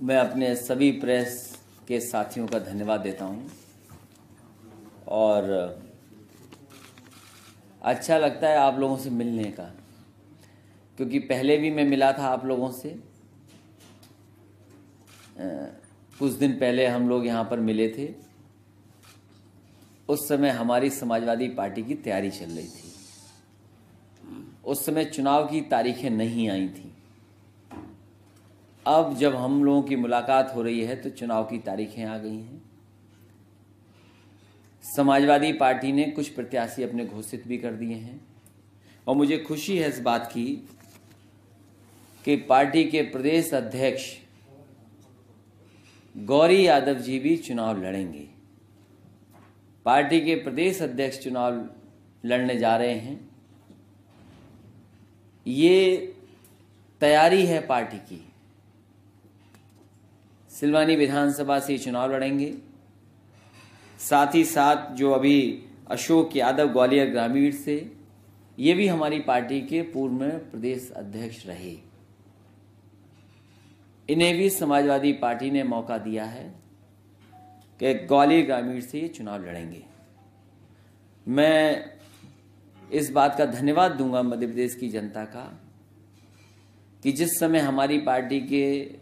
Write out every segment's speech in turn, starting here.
मैं अपने सभी प्रेस के साथियों का धन्यवाद देता हूं और अच्छा लगता है आप लोगों से मिलने का, क्योंकि पहले भी मैं मिला था आप लोगों से। कुछ दिन पहले हम लोग यहाँ पर मिले थे। उस समय हमारी समाजवादी पार्टी की तैयारी चल रही थी। उस समय चुनाव की तारीखें नहीं आई थी। अब जब हम लोगों की मुलाकात हो रही है तो चुनाव की तारीखें आ गई हैं। समाजवादी पार्टी ने कुछ प्रत्याशी अपने घोषित भी कर दिए हैं और मुझे खुशी है इस बात की कि पार्टी के प्रदेश अध्यक्ष गौरी यादव जी भी चुनाव लड़ेंगे। पार्टी के प्रदेश अध्यक्ष चुनाव लड़ने जा रहे हैं। ये तैयारी है पार्टी की। सिलवानी विधानसभा से चुनाव लड़ेंगे। साथ ही साथ जो अभी अशोक यादव ग्वालियर ग्रामीण से, ये भी हमारी पार्टी के पूर्व में प्रदेश अध्यक्ष रहे। इन्हें भी समाजवादी पार्टी ने मौका दिया है कि ग्वालियर ग्रामीण से ये चुनाव लड़ेंगे। मैं इस बात का धन्यवाद दूंगा मध्य प्रदेश की जनता का कि जिस समय हमारी पार्टी के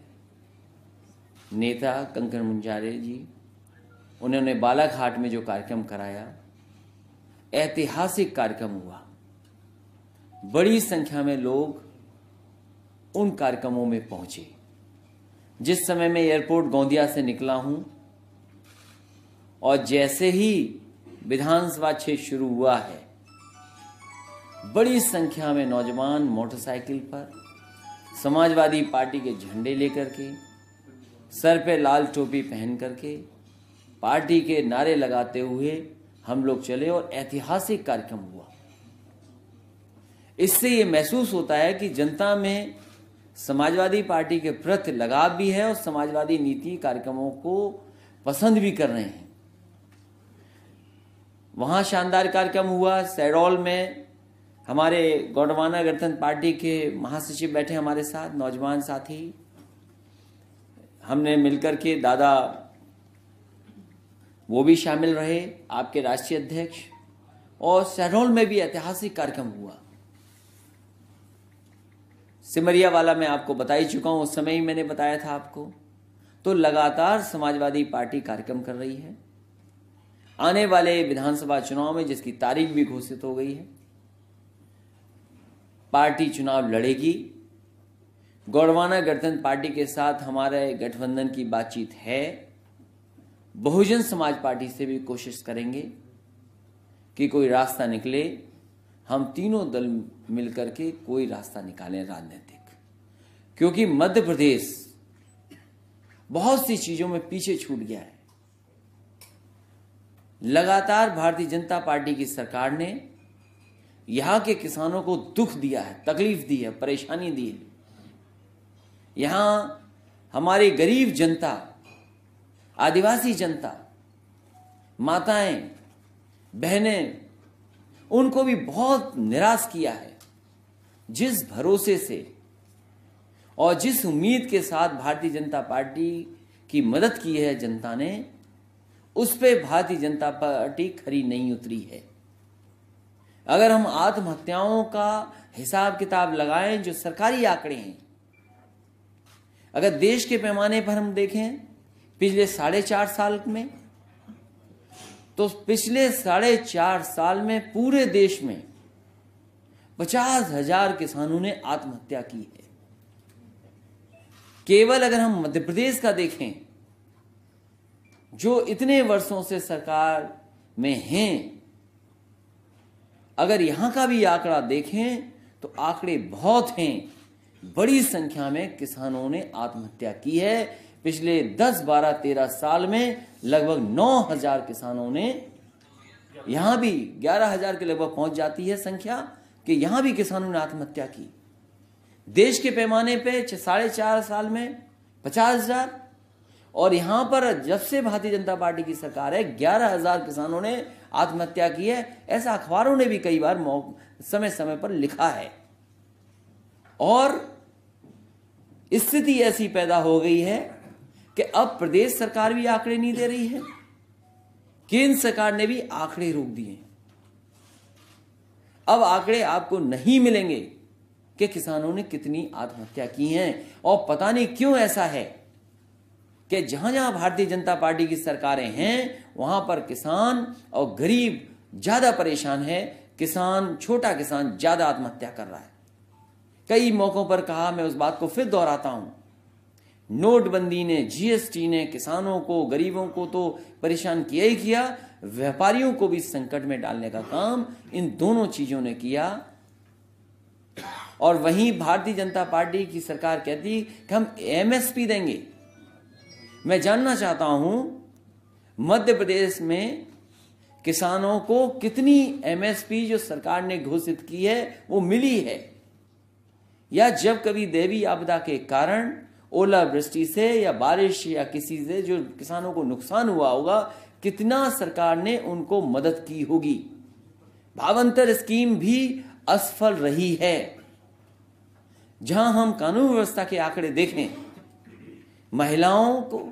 नेता कंकण मुंजारे जी, उन्होंने बालाघाट में जो कार्यक्रम कराया, ऐतिहासिक कार्यक्रम हुआ। बड़ी संख्या में लोग उन कार्यक्रमों में पहुंचे। जिस समय मैं एयरपोर्ट गोंदिया से निकला हूं और जैसे ही विधानसभा क्षेत्र शुरू हुआ है, बड़ी संख्या में नौजवान मोटरसाइकिल पर समाजवादी पार्टी के झंडे लेकर के, सर पे लाल टोपी पहन करके, पार्टी के नारे लगाते हुए हम लोग चले और ऐतिहासिक कार्यक्रम हुआ। इससे ये महसूस होता है कि जनता में समाजवादी पार्टी के प्रति लगाव भी है और समाजवादी नीति कार्यक्रमों को पसंद भी कर रहे हैं। वहां शानदार कार्यक्रम हुआ। सैडोल में हमारे गोंडवाना गणतंत्र पार्टी के महासचिव बैठे हमारे साथ, नौजवान साथी। हमने मिलकर के दादा वो भी शामिल रहे, आपके राष्ट्रीय अध्यक्ष। और शहडोल में भी ऐतिहासिक कार्यक्रम हुआ। सिमरिया वाला मैं आपको बता ही चुका हूं, उस समय ही मैंने बताया था आपको। तो लगातार समाजवादी पार्टी कार्यक्रम कर रही है। आने वाले विधानसभा चुनाव में, जिसकी तारीख भी घोषित हो गई है, पार्टी चुनाव लड़ेगी। गोंडवाना गणतंत्र पार्टी के साथ हमारे गठबंधन की बातचीत है। बहुजन समाज पार्टी से भी कोशिश करेंगे कि कोई रास्ता निकले। हम तीनों दल मिलकर के कोई रास्ता निकालें राजनीतिक, क्योंकि मध्य प्रदेश बहुत सी चीजों में पीछे छूट गया है। लगातार भारतीय जनता पार्टी की सरकार ने यहां के किसानों को दुख दिया है, तकलीफ दी है, परेशानी दी है। यहां हमारी गरीब जनता, आदिवासी जनता, माताएं, बहनें, उनको भी बहुत निराश किया है। जिस भरोसे से और जिस उम्मीद के साथ भारतीय जनता पार्टी की मदद की है जनता ने, उस पे भारतीय जनता पार्टी खरी नहीं उतरी है। अगर हम आत्महत्याओं का हिसाब किताब लगाएं, जो सरकारी आंकड़े हैं, अगर देश के पैमाने पर हम देखें पिछले 4.5 साल में, तो पिछले 4.5 साल में पूरे देश में 50,000 किसानों ने आत्महत्या की है। केवल अगर हम मध्य प्रदेश का देखें, जो इतने वर्षों से सरकार में हैं, अगर यहां का भी आंकड़ा देखें तो आंकड़े बहुत हैं। बड़ी संख्या में किसानों ने आत्महत्या की है। पिछले 10, 12, 13 साल में लगभग 9,000 किसानों ने, यहां भी 11,000 के लगभग पहुंच जाती है संख्या, कि यहां भी किसानों ने आत्महत्या की। देश के पैमाने पे 4.5 साल में 50,000, और यहां पर जब से भारतीय जनता पार्टी की सरकार है 11,000 किसानों ने आत्महत्या की है। ऐसा अखबारों ने भी कई बार समय समय पर लिखा है। और स्थिति ऐसी पैदा हो गई है कि अब प्रदेश सरकार भी आंकड़े नहीं दे रही है, केंद्र सरकार ने भी आंकड़े रोक दिए। अब आंकड़े आपको नहीं मिलेंगे कि किसानों ने कितनी आत्महत्या की हैं। और पता नहीं क्यों ऐसा है कि जहां जहां भारतीय जनता पार्टी की सरकारें हैं वहां पर किसान और गरीब ज्यादा परेशान है, किसान, छोटा किसान ज्यादा आत्महत्या कर रहा है। कई मौकों पर कहा, मैं उस बात को फिर दोहराता हूं, नोटबंदी ने, जीएसटी ने किसानों को, गरीबों को तो परेशान किया ही किया, व्यापारियों को भी संकट में डालने का काम इन दोनों चीजों ने किया। और वहीं भारतीय जनता पार्टी की सरकार कहती कि हम एमएसपी देंगे। मैं जानना चाहता हूं मध्य प्रदेश में किसानों को कितनी एमएसपी जो सरकार ने घोषित की है वो मिली है, या जब कभी देवी आपदा के कारण ओलावृष्टि से या बारिश या किसी से जो किसानों को नुकसान हुआ होगा, कितना सरकार ने उनको मदद की होगी। भावांतर स्कीम भी असफल रही है। जहां हम कानून व्यवस्था के आंकड़े देखें, महिलाओं को,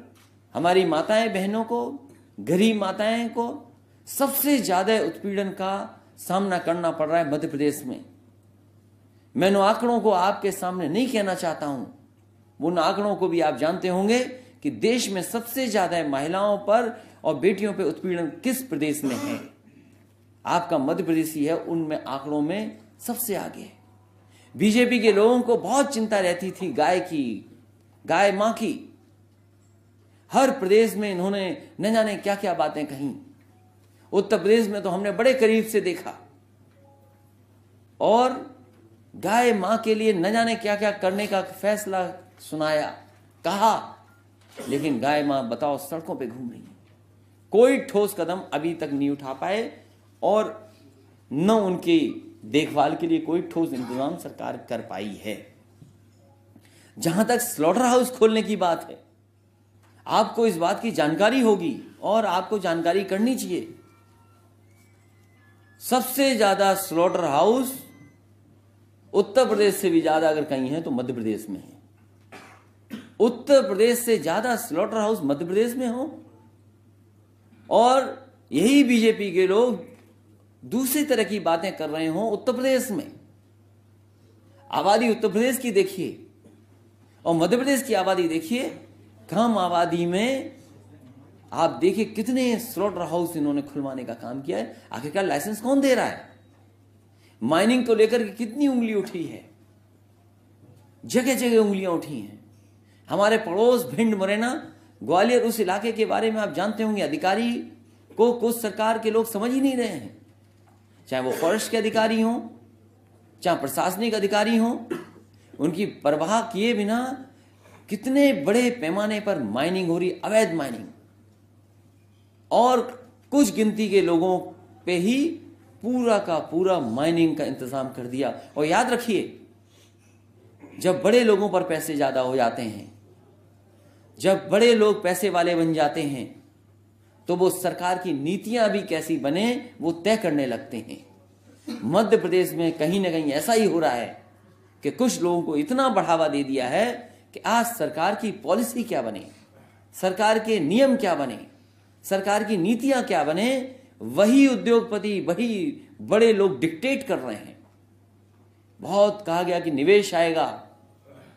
हमारी माताएं बहनों को, गरीब माताएं को सबसे ज्यादा उत्पीड़न का सामना करना पड़ रहा है मध्य प्रदेश में। मैं उन आंकड़ों को आपके सामने नहीं कहना चाहता हूं, उन आंकड़ों को भी आप जानते होंगे कि देश में सबसे ज्यादा महिलाओं पर और बेटियों पर उत्पीड़न किस प्रदेश में है। आपका मध्य प्रदेश ही है उनमें आंकड़ों में सबसे आगे है। बीजेपी के लोगों को बहुत चिंता रहती थी गाय की, गाय मां की। हर प्रदेश में इन्होंने न जाने क्या क्या बातें कही। उत्तर प्रदेश में तो हमने बड़े करीब से देखा और गाय मां के लिए न जाने क्या क्या करने का फैसला सुनाया, कहा, लेकिन गाय मां बताओ सड़कों पे घूम रही है। कोई ठोस कदम अभी तक नहीं उठा पाए और न उनकी देखभाल के लिए कोई ठोस इंतजाम सरकार कर पाई है। जहां तक स्लॉटर हाउस खोलने की बात है, आपको इस बात की जानकारी होगी और आपको जानकारी करनी चाहिए। सबसे ज्यादा स्लॉटर हाउस उत्तर प्रदेश से भी ज्यादा अगर कहीं है तो मध्य प्रदेश में है। उत्तर प्रदेश से ज्यादा स्लॉटर हाउस मध्य प्रदेश में हो और यही बीजेपी के लोग दूसरी तरह की बातें कर रहे हो उत्तर प्रदेश में। आबादी उत्तर प्रदेश की देखिए और मध्य प्रदेश की आबादी देखिए, कम आबादी में आप देखिए कितने स्लॉटर हाउस इन्होंने खुलवाने का काम किया है। आखिरकार लाइसेंस कौन दे रहा है? माइनिंग को लेकर के कितनी उंगली उठी है, जगह जगह उंगलियां उठी हैं। हमारे पड़ोस भिंड, मुरैना, ग्वालियर, उस इलाके के बारे में आप जानते होंगे, अधिकारी को कुछ सरकार के लोग समझ ही नहीं रहे हैं। चाहे वो फॉरेस्ट के अधिकारी हों, चाहे प्रशासनिक अधिकारी हों, उनकी परवाह किए बिना कितने बड़े पैमाने पर माइनिंग हो रही, अवैध माइनिंग, और कुछ गिनती के लोगों पे ही पूरा का पूरा माइनिंग का इंतजाम कर दिया। और याद रखिए, जब बड़े लोगों पर पैसे ज्यादा हो जाते हैं, जब बड़े लोग पैसे वाले बन जाते हैं, तो वो सरकार की नीतियां भी कैसी बने वो तय करने लगते हैं। मध्य प्रदेश में कहीं ना कहीं ऐसा ही हो रहा है कि कुछ लोगों को इतना बढ़ावा दे दिया है कि आज सरकार की पॉलिसी क्या बने, सरकार के नियम क्या बने, सरकार की नीतियां क्या बने, वही उद्योगपति, वही बड़े लोग डिक्टेट कर रहे हैं। बहुत कहा गया कि निवेश आएगा,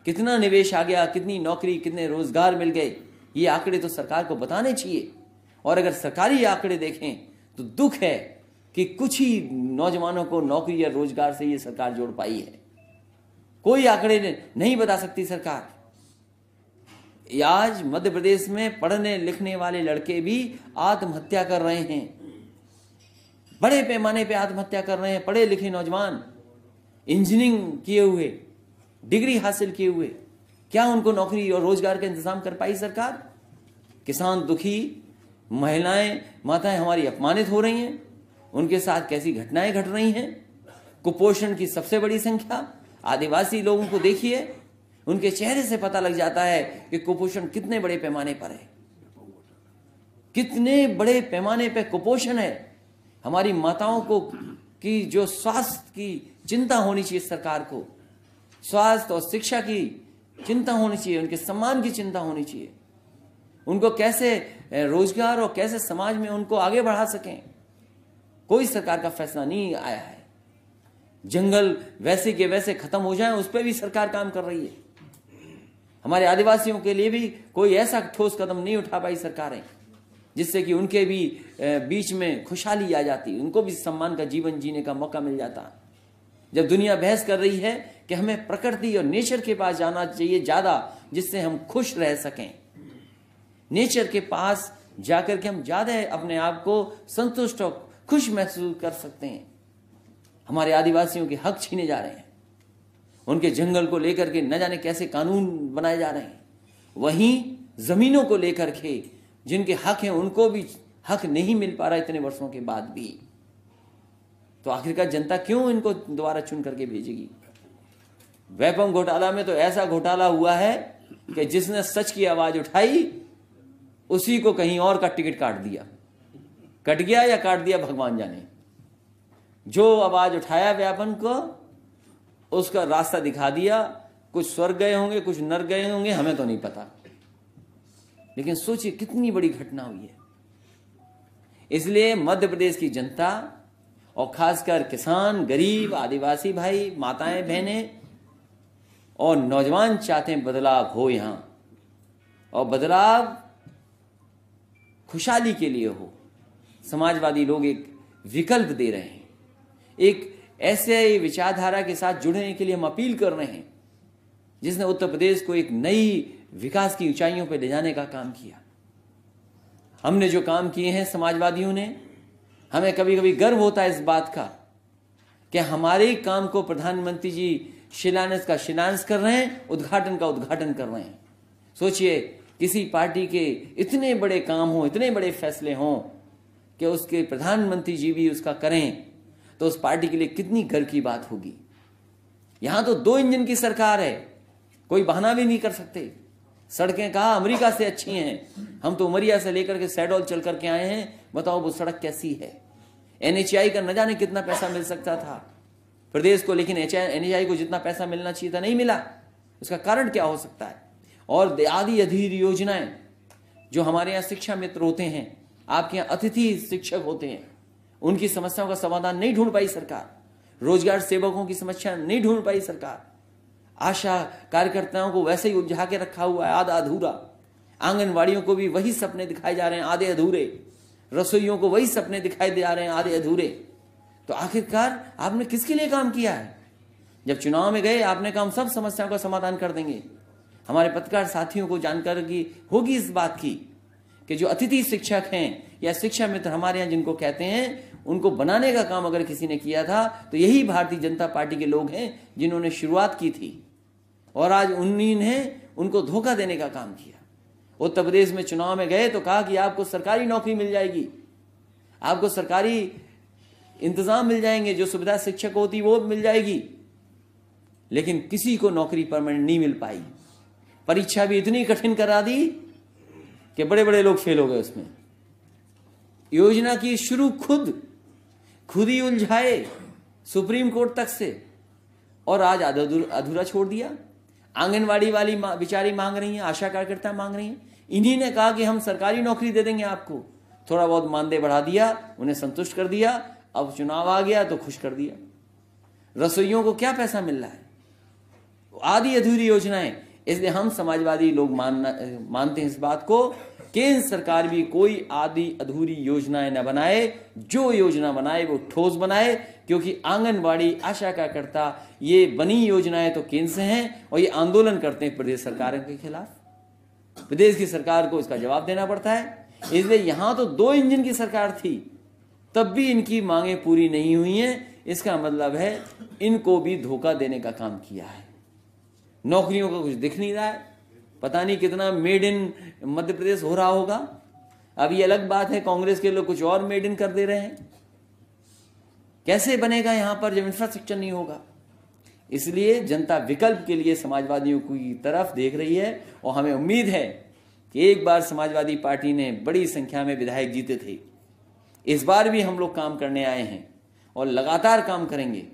कितना निवेश आ गया, कितनी नौकरी, कितने रोजगार मिल गए, ये आंकड़े तो सरकार को बताने चाहिए। और अगर सरकारी आंकड़े देखें तो दुख है कि कुछ ही नौजवानों को नौकरी या रोजगार से ये सरकार जोड़ पाई है। कोई आंकड़े नहीं बता सकती सरकार। आज मध्य प्रदेश में पढ़ने लिखने वाले लड़के भी आत्महत्या कर रहे हैं, बड़े पैमाने पे आत्महत्या कर रहे हैं। पढ़े लिखे नौजवान, इंजीनियरिंग किए हुए, डिग्री हासिल किए हुए, क्या उनको नौकरी और रोजगार का इंतजाम कर पाई सरकार? किसान दुखी, महिलाएं, माताएं हमारी अपमानित हो रही हैं, उनके साथ कैसी घटनाएं घट रही हैं। कुपोषण की सबसे बड़ी संख्या, आदिवासी लोगों को देखिए, उनके चेहरे से पता लग जाता है कि कुपोषण कितने बड़े पैमाने पर है, कितने बड़े पैमाने पर कुपोषण है। हमारी माताओं को की जो स्वास्थ्य की चिंता होनी चाहिए, सरकार को स्वास्थ्य और शिक्षा की चिंता होनी चाहिए, उनके सम्मान की चिंता होनी चाहिए, उनको कैसे रोजगार और कैसे समाज में उनको आगे बढ़ा सकें, कोई सरकार का फैसला नहीं आया है। जंगल वैसे के वैसे खत्म हो जाएं, उस पर भी सरकार काम कर रही है। हमारे आदिवासियों के लिए भी कोई ऐसा ठोस कदम नहीं उठा पाई सरकारें जिससे कि उनके भी बीच में खुशहाली आ जाती, उनको भी सम्मान का जीवन जीने का मौका मिल जाता। जब दुनिया बहस कर रही है कि हमें प्रकृति और नेचर के पास जाना चाहिए ज्यादा, जिससे हम खुश रह सकें, नेचर के पास जाकर के हम ज्यादा अपने आप को संतुष्ट और खुश महसूस कर सकते हैं। हमारे आदिवासियों के हक छीने जा रहे हैं, उनके जंगल को लेकर के न जाने कैसे कानून बनाए जा रहे हैं, वहीं जमीनों को लेकर के जिनके हक हैं उनको भी हक नहीं मिल पा रहा इतने वर्षों के बाद भी। तो आखिरकार जनता क्यों इनको दोबारा चुन करके भेजेगी? वैपम घोटाला में तो ऐसा घोटाला हुआ है कि जिसने सच की आवाज उठाई उसी को कहीं और का टिकट काट दिया, कट गया या काट दिया भगवान जाने। जो आवाज उठाया व्यापन को उसका रास्ता दिखा दिया, कुछ स्वर्ग गए होंगे, कुछ नर्क गए होंगे, हमें तो नहीं पता। लेकिन सोचिए कितनी बड़ी घटना हुई है। इसलिए मध्य प्रदेश की जनता और खासकर किसान, गरीब, आदिवासी भाई, माताएं, बहनें और नौजवान चाहते हैं बदलाव हो यहां, और बदलाव खुशहाली के लिए हो। समाजवादी लोग एक विकल्प दे रहे हैं, एक ऐसे विचारधारा के साथ जुड़ने के लिए हम अपील कर रहे हैं जिसने उत्तर प्रदेश को एक नई विकास की ऊंचाइयों पर ले जाने का काम किया। हमने जो काम किए हैं समाजवादियों ने, हमें कभी कभी गर्व होता है इस बात का कि हमारे काम को प्रधानमंत्री जी शिलान्यास का शिलान्यास कर रहे हैं, उद्घाटन का उद्घाटन कर रहे हैं। सोचिए किसी पार्टी के इतने बड़े काम हों, इतने बड़े फैसले हों कि उसके प्रधानमंत्री जी भी उसका करें, तो उस पार्टी के लिए कितनी गर्व की बात होगी। यहां तो 2 इंजन की सरकार है, कोई बहाना भी नहीं कर सकते। सड़कें कहा अमेरिका से अच्छी हैं, हम तो उमरिया से लेकर के सैडोल चल करके आए हैं, बताओ वो सड़क कैसी है। NHAI का न जाने कितना पैसा मिल सकता था प्रदेश को, लेकिन NHAI को जितना पैसा मिलना चाहिए था नहीं मिला। उसका कारण क्या हो सकता है? और आदि अधीर योजनाएं, जो हमारे यहाँ शिक्षा मित्र होते हैं, आपके यहाँ अतिथि शिक्षक होते हैं, उनकी समस्याओं का समाधान नहीं ढूंढ पाई सरकार। रोजगार सेवकों की समस्या नहीं ढूंढ पाई सरकार। आशा कार्यकर्ताओं को वैसे ही उलझा के रखा हुआ है, आधा अधूरा। आंगनवाड़ियों को भी वही सपने दिखाए जा रहे हैं, आधे अधूरे। रसोइयों को वही सपने दिखाई दे जा रहे हैं, आधे अधूरे। तो आखिरकार आपने किसके लिए काम किया है? जब चुनाव में गए आपने कहा हम सब समस्याओं का समाधान कर देंगे। हमारे पत्रकार साथियों को जानकारी होगी इस बात की कि जो अतिथि शिक्षक हैं या शिक्षा मित्र हमारे यहाँ जिनको कहते हैं, उनको बनाने का काम अगर किसी ने किया था तो यही भारतीय जनता पार्टी के लोग हैं जिन्होंने शुरुआत की थी, और आज उन्हीं ने उनको धोखा देने का काम किया। उत्तर प्रदेश में चुनाव में गए तो कहा कि आपको सरकारी नौकरी मिल जाएगी, आपको सरकारी इंतजाम मिल जाएंगे, जो सुविधा शिक्षक होती वो मिल जाएगी। लेकिन किसी को नौकरी परमानेंट नहीं मिल पाई। परीक्षा भी इतनी कठिन करा दी कि बड़े बड़े लोग फेल हो गए उसमें। योजना की शुरू खुद ही उलझाए सुप्रीम कोर्ट तक से, और आज अधूरा छोड़ दिया। आंगनवाड़ी वाली बेचारी मांग रही हैं, आशा कार्यकर्ता मांग रही हैं, इन्हीं ने कहा कि हम सरकारी नौकरी दे देंगे आपको। थोड़ा बहुत मानदेय बढ़ा दिया, उन्हें संतुष्ट कर दिया। अब चुनाव आ गया तो खुश कर दिया। रसोइयों को क्या पैसा मिल रहा है? आधी अधूरी योजनाएं। इसलिए हम समाजवादी लोग मानते हैं इस बात को, केंद्र सरकार भी कोई आधी अधूरी योजनाएं न बनाए, जो योजना बनाए वो ठोस बनाए। क्योंकि आंगनवाड़ी, आशा कार्यकर्ता, ये बनी योजनाएं तो केंद्र से हैं और ये आंदोलन करते हैं प्रदेश सरकार के खिलाफ। प्रदेश की सरकार को इसका जवाब देना पड़ता है। इसलिए यहां तो 2 इंजन की सरकार थी, तब भी इनकी मांगे पूरी नहीं हुई हैं। इसका मतलब है इनको भी धोखा देने का काम किया है। नौकरियों का कुछ दिख नहीं रहा है, पता नहीं कितना मेड इन मध्य प्रदेश हो रहा होगा। अब ये अलग बात है, कांग्रेस के लोग कुछ और मेड इन कर दे रहे हैं। कैसे बनेगा यहां पर जब इंफ्रास्ट्रक्चर नहीं होगा? इसलिए जनता विकल्प के लिए समाजवादियों की तरफ देख रही है, और हमें उम्मीद है कि एक बार समाजवादी पार्टी ने बड़ी संख्या में विधायक जीते थे, इस बार भी हम लोग काम करने आए हैं और लगातार काम करेंगे।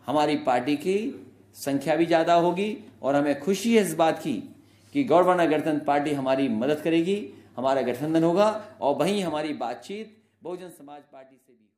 हमारी पार्टी की संख्या भी ज्यादा होगी, और हमें खुशी है इस बात की कि गौरवाना गणतंत्र पार्टी हमारी मदद करेगी, हमारा गठबंधन होगा और वहीं हमारी बातचीत बहुजन समाज पार्टी से भी